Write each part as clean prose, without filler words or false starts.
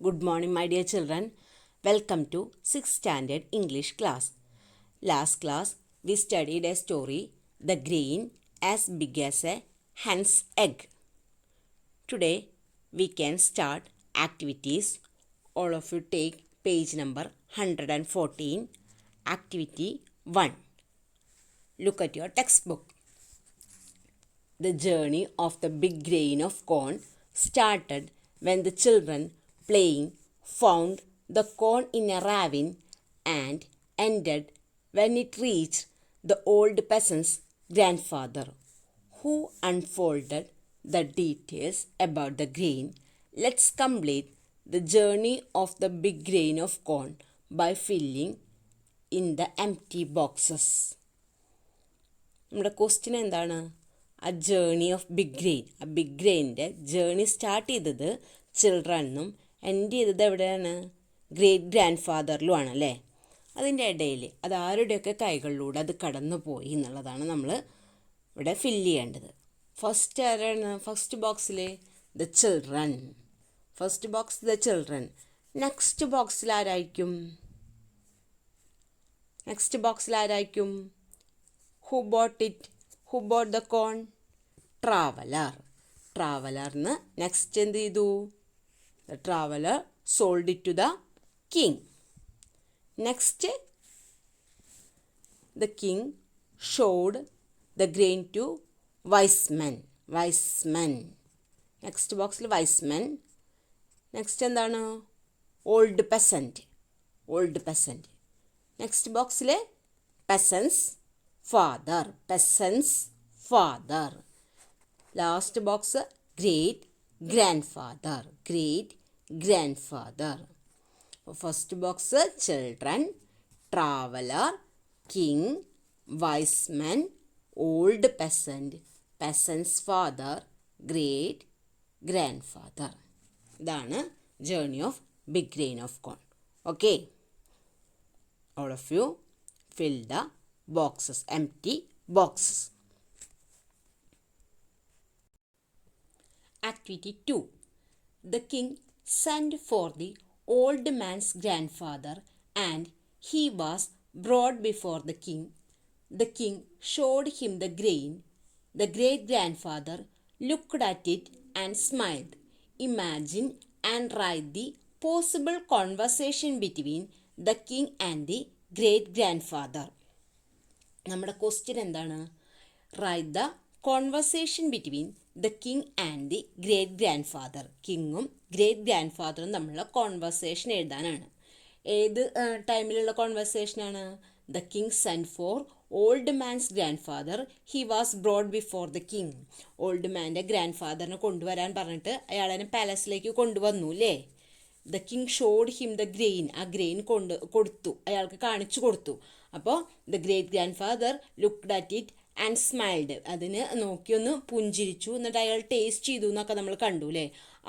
Good morning, my dear children. Welcome to 6th Standard English class. Last class, we studied a story, The Grain as Big as a Hen's Egg. Today, we can start activities. All of you take page number 114, Activity 1. Look at your textbook. The journey of the big grain of corn started when the children playing found the corn in a ravine and ended when it reached the old peasant's grandfather, who unfolded the details about the grain. Let's complete the journey of the big grain of corn by filling in the empty boxes. നമ്മുടെ question എന്താണ്? ആ journey of big grain, ആ big ഗ്രെയിനിൻ്റെ journey start ചെയ്തത് ചിൽഡ്രനും end ചെയ്തത് എവിടെയാണ്? Great grand ഫാദറിലുമാണ് അല്ലേ? അതിൻ്റെ ഇടയിൽ അത് ആരുടെയൊക്കെ കൈകളിലൂടെ അത് കടന്നു പോയി എന്നുള്ളതാണ് നമ്മൾ ഇവിടെ ഫില്ല് ചെയ്യേണ്ടത്. ഫസ്റ്റ് ആരാണ്? ഫസ്റ്റ് ബോക്സിൽ the children. First box the children. Next ബോക്സിൽ ആരായിരിക്കും? Who bought it? Who bought the corn? Traveler. ട്രാവലറിന് നെക്സ്റ്റ് എന്ത് ചെയ്തു? The traveler sold it to the king. Next, the king showed the grain to wise men. Next ബോക്സിൽ wise men. Next എന്താണ്? Old peasant. Next ബോക്സിൽ peasant's father. Last box great grandfather. First box children, traveller, king, wise men, old peasant's father, great grandfather. ഇതാണ് journey of big grain of corn. Okay, all of you fill the boxes, empty boxes. Activity 2. The king sent for the old man's grandfather and he was brought before the king. The king showed him the grain. The great grandfather looked at it and smiled. Imagine and write the possible conversation between the king and the great grandfather. നമ്മുടെ question എന്താണ്? Write the conversation between the king and the great grandfather. കിങ്ങും great ഗ്രാൻഡ് ഫാദറും തമ്മിലുള്ള conversation എഴുതാനാണ്. ഏത് ടൈമിലുള്ള കോൺവെർസേഷനാണ്? The king send for old man's grandfather. He was brought before the king. Old മാൻ്റെ ഗ്രാൻഡ് ഫാദറിനെ കൊണ്ടുവരാൻ പറഞ്ഞിട്ട് അയാളെ പാലസിലേക്ക് കൊണ്ടുവന്നു അല്ലേ? The king showed him the grain. ആ ഗ്രെയിൻ കൊടുത്തു, അയാൾക്ക് കാണിച്ചു കൊടുത്തു. അപ്പോൾ the great grandfather looked at it and smiled. അതിന് നോക്കിയൊന്ന് പുഞ്ചിരിച്ചു, എന്നിട്ട് അയാൾ ടേസ്റ്റ് ചെയ്തു എന്നൊക്കെ നമ്മൾ കണ്ടു അല്ലേ?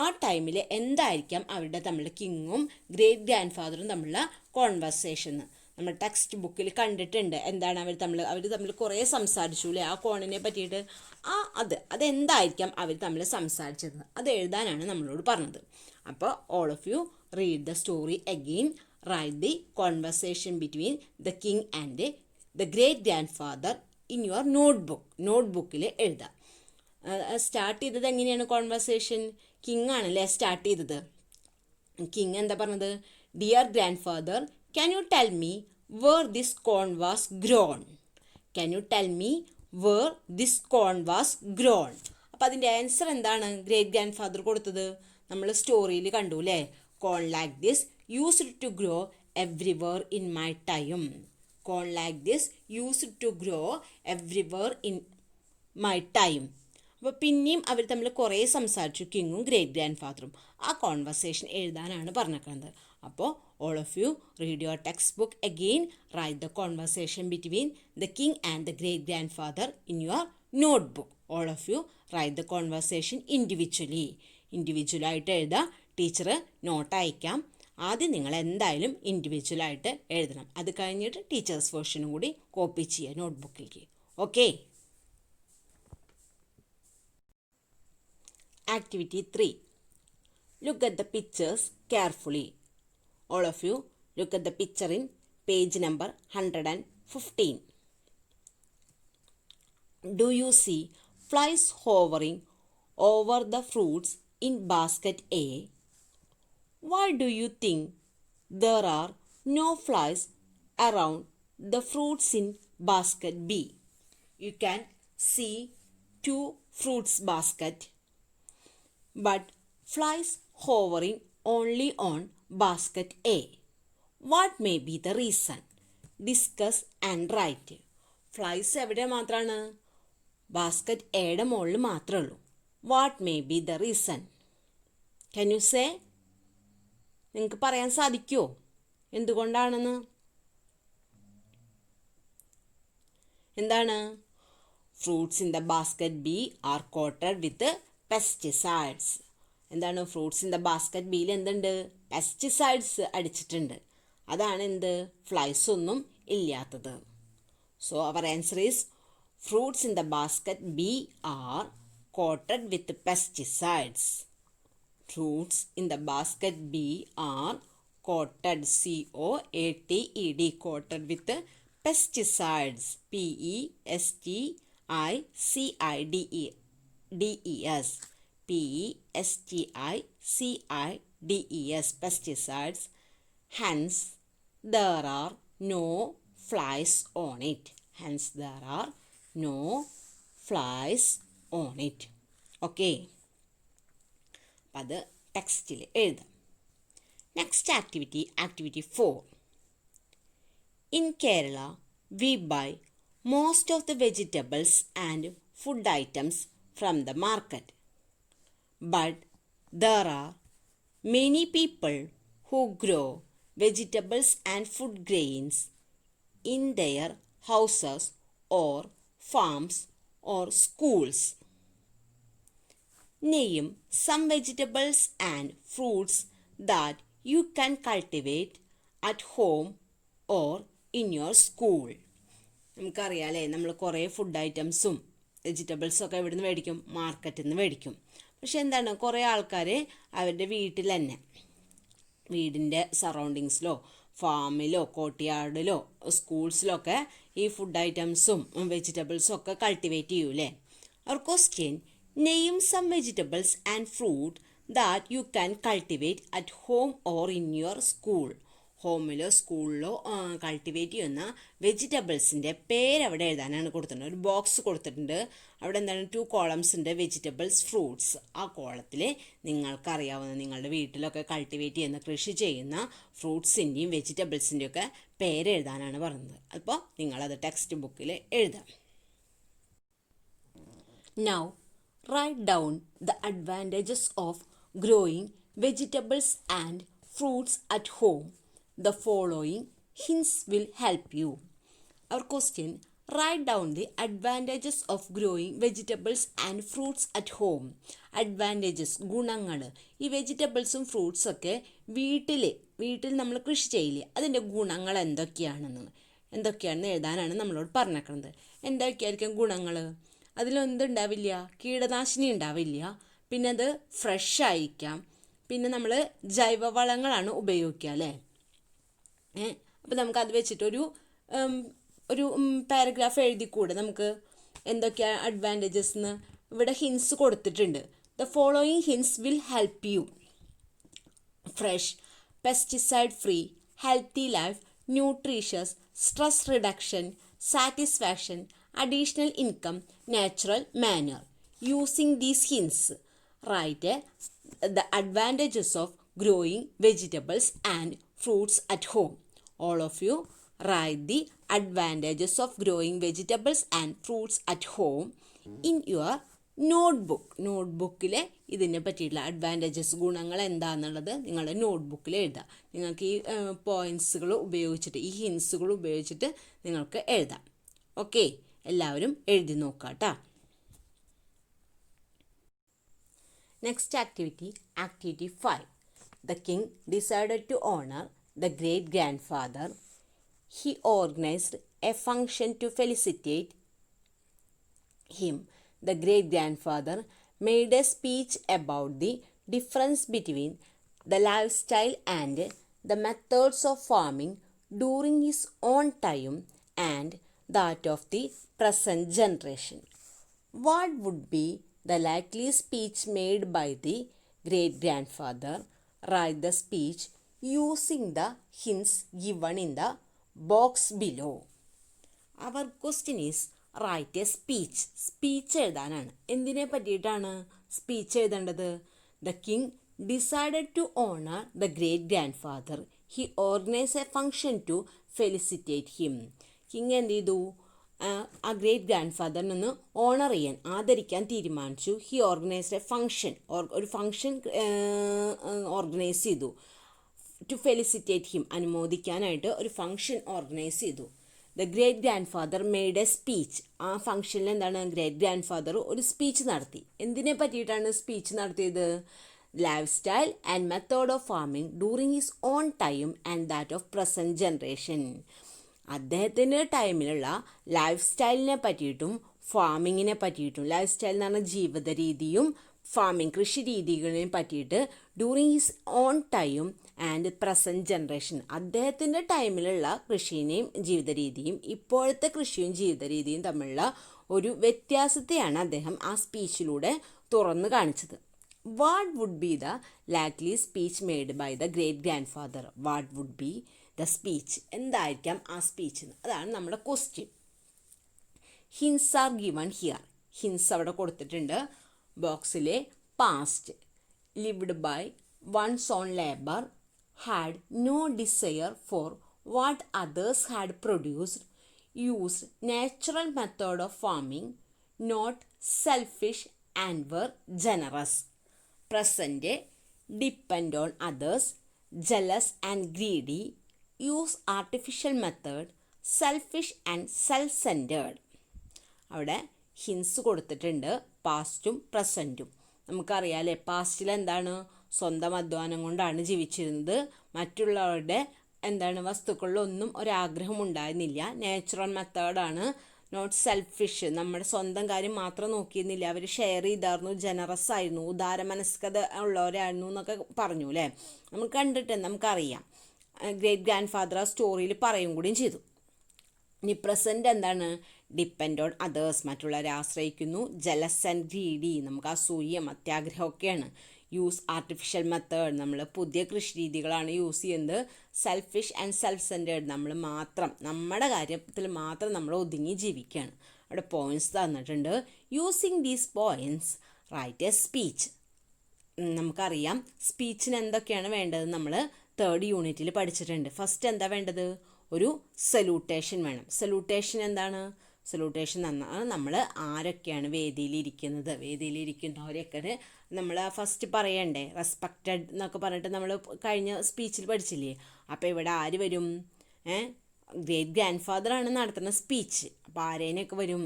ആ ടൈമിൽ എന്തായിരിക്കാം അവരുടെ തമ്മിലുള്ള കിങ്ങും ഗ്രേറ്റ് ഗ്രാൻഡ് ഫാദറും തമ്മിലുള്ള കോൺവെർസേഷൻ നമ്മൾ ടെക്സ്റ്റ് ബുക്കിൽ കണ്ടിട്ടുണ്ട്. എന്താണ് അവർ തമ്മിൽ കുറേ സംസാരിച്ചു അല്ലേ? ആ കോണിനെ പറ്റിയിട്ട് അതെന്തായിരിക്കാം അവർ തമ്മിൽ സംസാരിച്ചത് അത് എഴുതാനാണ് നമ്മളോട് പറഞ്ഞത്. അപ്പോൾ all of you read the story again. Write the conversation between the king and the great grandfather in your നോട്ട്ബുക്കിൽ എഴുതാം. സ്റ്റാർട്ട് ചെയ്തത് എങ്ങനെയാണ് കോൺവെർസേഷൻ? കിങ് ആണല്ലേ സ്റ്റാർട്ട് ചെയ്തത്. കിങ് എന്താ പറഞ്ഞത്? Dear grandfather, can you tell me where this corn was grown? അപ്പോൾ അതിൻ്റെ ആൻസർ എന്താണ് ഗ്രേറ്റ് ഗ്രാൻഡ് ഫാദർ കൊടുത്തത്? നമ്മൾ സ്റ്റോറിയിൽ കണ്ടു അല്ലേ? Corn like this used to grow everywhere in my time. Corn like this used to grow everywhere in my time. അപ്പോൾ പിന്നെയും അവർ തമ്മിൽ കുറേ സംസാരിച്ചു, കിങ്ങും ഗ്രേറ്റ് ഗ്രാൻഡ് ഫാദറും. ആ കോൺവെർസേഷൻ എഴുതാനാണ് പറഞ്ഞിരിക്കുന്നത്. അപ്പോൾ all of you read your textbook again. Write the conversation between the king and the great grandfather in your notebook. All of you write the conversation ഇൻഡിവിജ്വലായിട്ട് എഴുതുക. ടീച്ചർ നോട്ട് അയക്കാം. ആദ്യം നിങ്ങൾ എന്തായാലും ഇൻഡിവിജ്വലായിട്ട് എഴുതണം. അത് കഴിഞ്ഞിട്ട് ടീച്ചേഴ്സ് വേർഷനും കൂടി കോപ്പി ചെയ്യുക നോട്ട്ബുക്കിലേക്ക്. Okay. Activity 3. Look at the pictures carefully. All of you, look at the picture in page number 115. Do you see flies hovering over the fruits in basket A? Why do you think there are no flies around the fruits in basket B? You can see two fruits basket, but flies hovering only on basket A. What may be the reason? Discuss and write. Flies എവിടെ മാത്രമാണ്? Basket എയുടെ മുകളിൽ മാത്രമേ ഉള്ളൂ. What may be the reason? Can you say? നിങ്ങൾക്ക് പറയാൻ സാധിക്കുമോ എന്തുകൊണ്ടാണെന്ന്? എന്താണ്? Fruits in the basket B are coated with pesticides. എന്താണ്? ഫ്രൂട്ട്സ് ഇൻ ദ ബാസ്ക്കറ്റ് ബിയിൽ എന്തുണ്ട്? പെസ്റ്റിസൈഡ്സ് അടിച്ചിട്ടുണ്ട്. അതാണ് എന്ത്? ഫ്ലൈസ് ഒന്നും ഇല്ലാത്തത്. So our answer is fruits in the basket B are coated with pesticides. Fruits in the basket B are coated, C-O-A-T-E-D, coated with pesticides, P-E-S-T-I-C-I-D-E-S, P-E-S-T-I-C-I-D-E-S, pesticides. Hence, there are no flies on it. Hence, there are no flies on it. Okay. അപ്പം അത് ടെക്സ്റ്റിൽ എഴുതാം. Next activity, activity 4. In Kerala, we buy most of the vegetables and food items from the market. But there are many people who grow vegetables and food grains in their houses or farms or schools. Name some vegetables and fruits that you can cultivate at home or in your school. നമുക്കറിയാമല്ലേ, നമ്മൾ കുറേ food ഐറ്റംസും വെജിറ്റബിൾസൊക്കെ എവിടെ നിന്ന് മേടിക്കും? മാർക്കറ്റിൽ നിന്ന് മേടിക്കും. പക്ഷെ എന്താണ്, കുറേ ആൾക്കാർ അവരുടെ വീട്ടിൽ തന്നെ, വീടിൻ്റെ സറൗണ്ടിങ്സിലോ ഫാമിലോ കോട്ടിയാടിലോ സ്കൂൾസിലൊക്കെ ഈ ഫുഡ് ഐറ്റംസും വെജിറ്റബിൾസും ഒക്കെ കൾട്ടിവേറ്റ് ചെയ്യൂലേ. അവർ question, name some vegetables and fruit that you can cultivate at home or in your school. ഹോമിലോ സ്കൂളിലോ കൾട്ടിവേറ്റ് ചെയ്യുന്ന വെജിറ്റബിൾസിൻ്റെ പേരവിടെ എഴുതാനാണ് കൊടുത്തിട്ടുണ്ട്. ഒരു ബോക്സ് കൊടുത്തിട്ടുണ്ട്. അവിടെ എന്താണ്, 2 കോളംസ് ഉണ്ട്, വെജിറ്റബിൾസ്, ഫ്രൂട്ട്സ്. ആ കോളത്തിൽ നിങ്ങൾക്കറിയാവുന്ന, നിങ്ങളുടെ വീട്ടിലൊക്കെ കൾട്ടിവേറ്റ് ചെയ്യുന്ന, കൃഷി ചെയ്യുന്ന ഫ്രൂട്ട്സിൻ്റെയും വെജിറ്റബിൾസിൻ്റെയും ഒക്കെ പേരെഴുതാനാണ് പറയുന്നത്. അപ്പോൾ നിങ്ങളത് ടെക്സ്റ്റ് ബുക്കിൽ എഴുതാം. Now, write down the advantages of growing vegetables and fruits at home. The following hints will help you. Our question, write down the advantages of growing vegetables and fruits at home. Advantages, ഗുണങ്ങൾ. ഈ വെജിറ്റബിൾസും ഫ്രൂട്ട്സും ഒക്കെ വീട്ടിൽ നമ്മൾ കൃഷി ചെയ്യില്ലേ, അതിൻ്റെ ഗുണങ്ങൾ എന്തൊക്കെയാണെന്ന് എഴുതാനാണ് നമ്മളോട് പറഞ്ഞേക്കുന്നത്. എന്തൊക്കെയായിരിക്കും ഗുണങ്ങൾ? അതിലൊന്നുണ്ടാവില്ല, കീടനാശിനി ഉണ്ടാവില്ല, പിന്നെ അത് ഫ്രഷ് ആയിരിക്കാം, പിന്നെ നമ്മൾ ജൈവവളങ്ങളാണ് ഉപയോഗിക്കുക അല്ലേ. അപ്പോൾ നമുക്കത് വെച്ചിട്ടൊരു പാരഗ്രാഫ് എഴുതിക്കൂടെ നമുക്ക് എന്തൊക്കെയാണ് അഡ്വാൻറ്റേജസ് എന്ന്? ഇവിടെ ഹിൻസ് കൊടുത്തിട്ടുണ്ട്. The following hints will help you. Fresh, pesticide free, healthy life, nutritious, stress reduction, satisfaction, additional income, natural manner. Using these hints, write the advantages of growing vegetables and fruits at home. All of you write the advantages of growing vegetables and fruits at home in your notebook. നോട്ട്ബുക്കിൽ ഇതിനെ പറ്റിയിട്ടുള്ള advantages, ഗുണങ്ങൾ എന്താണെന്നുള്ളത് നിങ്ങളുടെ നോട്ട്ബുക്കിൽ എഴുതാം. നിങ്ങൾക്ക് ഈ പോയിൻറ്റ്സുകൾ ഉപയോഗിച്ചിട്ട്, ഈ ഹിൻസുകൾ ഉപയോഗിച്ചിട്ട് നിങ്ങൾക്ക് എഴുതാം. ഓക്കെ, എല്ലാവരും എഴുതി നോക്കാം കേട്ടോ. Next activity, activity 5. The king decided to honor the great-grandfather. He organized a function to felicitate him. The great-grandfather made a speech about the difference between the lifestyle and the methods of farming during his own time and that of the present generation. What would be the likely speech made by the great grandfather? Write the speech using the hints given in the box below. Our question is write a speech. Speech എഴുതാനാണ്. എന്തിനെ പറ്റിയിട്ടാണ് speech എഴുതേണ്ടത്? The king decided to honour the great grandfather. He organise a function to felicitate him. King എന്ത് ചെയ്തു? ആ great grand ഫാദറിനൊന്ന് owner ചെയ്യാൻ, ആദരിക്കാൻ തീരുമാനിച്ചു. He organised A function. ഒരു ഫംഗ്ഷൻ ഓർഗനൈസ് ചെയ്തു. ടു ഫെലിസിറ്റേറ്റ് ഹിം, അനുമോദിക്കാനായിട്ട് ഒരു ഫംഗ്ഷൻ ഓർഗനൈസ് ചെയ്തു. The great grand father made A speech. ആ ഫംഗ്ഷനിൽ എന്താണ്? ഗ്രേറ്റ് ഗ്രാൻഡ് ഫാദർ ഒരു സ്പീച്ച് നടത്തി. എന്തിനെ പറ്റിയിട്ടാണ് സ്പീച്ച് നടത്തിയത്? Life style and method of farming during his own time and that of present generation. അദ്ദേഹത്തിൻ്റെ ടൈമിലുള്ള ലൈഫ് സ്റ്റൈലിനെ പറ്റിയിട്ടും ഫാമിങ്ങിനെ പറ്റിയിട്ടും, ലൈഫ് സ്റ്റൈൽ എന്ന് പറഞ്ഞാൽ ജീവിത രീതിയും ഫാമിംഗ് കൃഷി രീതികളെ പറ്റിയിട്ട് during his own time and present generation, അദ്ദേഹത്തിൻ്റെ ടൈമിലുള്ള കൃഷിയെയും ജീവിത രീതിയും ഇപ്പോഴത്തെ കൃഷിയും ജീവിത രീതിയും തമ്മിലുള്ള ഒരു വ്യത്യാസത്തെയാണ് അദ്ദേഹം ആ സ്പീച്ചിലൂടെ തുറന്നു കാണിച്ചത്. What would be the likely speech made by the great grandfather? What would be the speech? എന്തായിരിക്കാം ആ സ്പീച്ച്? അതാണ് നമ്മുടെ question. Hints are given here. Hints അവിടെ കൊടുത്തിട്ടുണ്ട് ബോക്സിലെ. Past, lived by one's own labour, had no desire for what others had produced, used natural method of farming, not selfish and were generous. Present, depend on others, jealous and greedy, use artificial method, selfish and self-centered. അവിടെ hints കൊടുത്തിട്ടുണ്ട് പാസ്റ്റും പ്രസൻറ്റും. നമുക്കറിയാമല്ലേ, പാസ്റ്റിൽ എന്താണ്? സ്വന്തം അധ്വാനം കൊണ്ടാണ് ജീവിച്ചിരുന്നത്. മറ്റുള്ളവരുടെ വസ്തുക്കളിലൊന്നും ഒരാഗ്രഹം ഉണ്ടായിരുന്നില്ല. നാച്ചുറൽ മെത്തേഡാണ്. നോട്ട് സെൽഫിഷ്, നമ്മുടെ സ്വന്തം കാര്യം മാത്രം നോക്കിയിരുന്നില്ല, അവർ ഷെയർ ചെയ്തായിരുന്നു. ജനറസ് ആയിരുന്നു, ഉദാരമനസ്കത ഉള്ളവരായിരുന്നു എന്നൊക്കെ പറഞ്ഞു അല്ലേ. നമുക്ക് കണ്ടിട്ട് നമുക്കറിയാം. ഗ്രേറ്റ് ഗ്രാൻഡ് ഫാദർ ആ സ്റ്റോറിയിൽ പറയും കൂടിയും ചെയ്തു. ഇനി പ്രസൻറ്റ് എന്താണ്? ഡിപ്പെൻഡ് ഓൺ അതേഴ്സ്, മറ്റുള്ളവരെ ആശ്രയിക്കുന്നു. ജലസ് ആൻഡ് ഗ്രീഡി, നമുക്ക് അസൂയം അത്യാഗ്രഹമൊക്കെയാണ്. യൂസ് ആർട്ടിഫിഷ്യൽ മെത്തേഡ്, നമ്മൾ പുതിയ കൃഷി രീതികളാണ് യൂസ് ചെയ്യുന്നത്. സെൽഫിഷ് ആൻഡ് സെൽഫ് സെൻറ്റേർഡ്, നമ്മൾ മാത്രം നമ്മുടെ കാര്യത്തിൽ മാത്രം നമ്മൾ ഒതുങ്ങി ജീവിക്കുകയാണ്. അവിടെ പോയിൻറ്റ്സ് തന്നിട്ടുണ്ട്. Using these points right a speech. നമുക്കറിയാം സ്പീച്ചിന് എന്തൊക്കെയാണ് വേണ്ടത് നമ്മൾ 3rd യൂണിറ്റിൽ പഠിച്ചിട്ടുണ്ട്. ഫസ്റ്റ് എന്താ വേണ്ടത്? ഒരു സല്യൂട്ടേഷൻ വേണം. സല്യൂട്ടേഷൻ എന്താണ്? സല്യൂട്ടേഷൻ എന്നാൽ നമ്മൾ ആരൊക്കെയാണ് വേദിയിലിരിക്കുന്നത്, വേദിയിലിരിക്കുന്നവരെയൊക്കെ നമ്മൾ ഫസ്റ്റ് പറയണ്ടേ. റെസ്പെക്റ്റഡ് എന്നൊക്കെ പറഞ്ഞിട്ട് നമ്മൾ കഴിഞ്ഞ സ്പീച്ചിൽ പഠിച്ചില്ലേ. അപ്പോൾ ഇവിടെ ആര് വരും? ഗ്രേറ്റ് ഗ്രാൻഡ് ഫാദറാണ് നടത്തുന്ന സ്പീച്ച്. അപ്പോൾ ആരേനൊക്കെ വരും?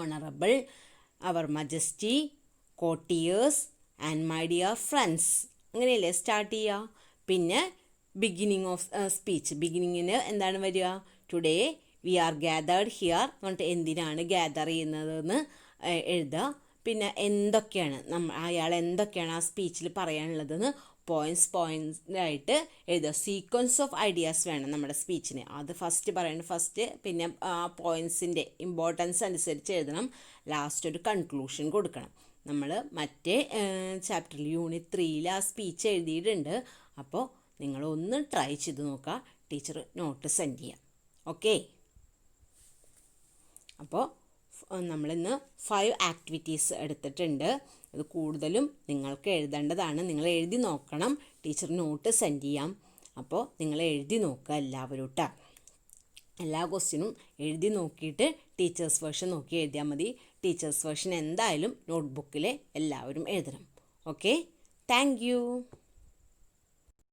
Honourable, our majesty, courtiers and my dear friends, അങ്ങനെയല്ലേ സ്റ്റാർട്ട് ചെയ്യുക. പിന്നെ ബിഗിനിങ് ഓഫ് സ്പീച്ച്, ബിഗിനിങ്ങിന് എന്താണ് വരിക? Today we are gathered here എന്നിട്ട് എന്തിനാണ് ഗ്യാദർ ചെയ്യുന്നതെന്ന് എഴുതുക. പിന്നെ എന്തൊക്കെയാണ് അയാൾ എന്തൊക്കെയാണ് ആ സ്പീച്ചിൽ പറയാനുള്ളതെന്ന് പോയിൻറ്റ്സായിട്ട് എഴുതുക. സീക്വൻസ് ഓഫ് ഐഡിയാസ് വേണം നമ്മുടെ സ്പീച്ചിന്. അത് ഫസ്റ്റ് പറയണം, ഫസ്റ്റ് പിന്നെ ആ പോയിൻറ്റ്സിൻ്റെ ഇമ്പോർട്ടൻസ് അനുസരിച്ച് എഴുതണം. ലാസ്റ്റ് ഒരു കൺക്ലൂഷൻ കൊടുക്കണം. നമ്മൾ മറ്റേ ചാപ്റ്ററിൽ യൂണിറ്റ് 3 ആ സ്പീച്ച് എഴുതിയിട്ടുണ്ട്. അപ്പോൾ നിങ്ങളൊന്ന് ട്രൈ ചെയ്ത് നോക്കുക. ടീച്ചർ നോട്ട് സെൻഡ് ചെയ്യാം. ഓക്കെ. അപ്പോൾ നമ്മളിന്ന് 5 ആക്ടിവിറ്റീസ് എടുത്തിട്ടുണ്ട്. അത് കൂടുതലും നിങ്ങൾക്ക് എഴുതേണ്ടതാണ്. നിങ്ങൾ എഴുതി നോക്കണം. ടീച്ചർ നോട്ട് സെൻഡ് ചെയ്യാം. അപ്പോൾ നിങ്ങൾ എഴുതി നോക്കുക എല്ലാവരും കേട്ടോ. എല്ലാ ക്വസ്റ്റ്യനും എഴുതി നോക്കിയിട്ട് ടീച്ചേഴ്സ് വേർഷൻ നോക്കി എഴുതിയാൽ മതി. ടീച്ചേഴ്സ് വേർഷൻ എന്തായാലും നോട്ട്ബുക്കിൽ എല്ലാവരും എഴുതണം. Okay, thank you.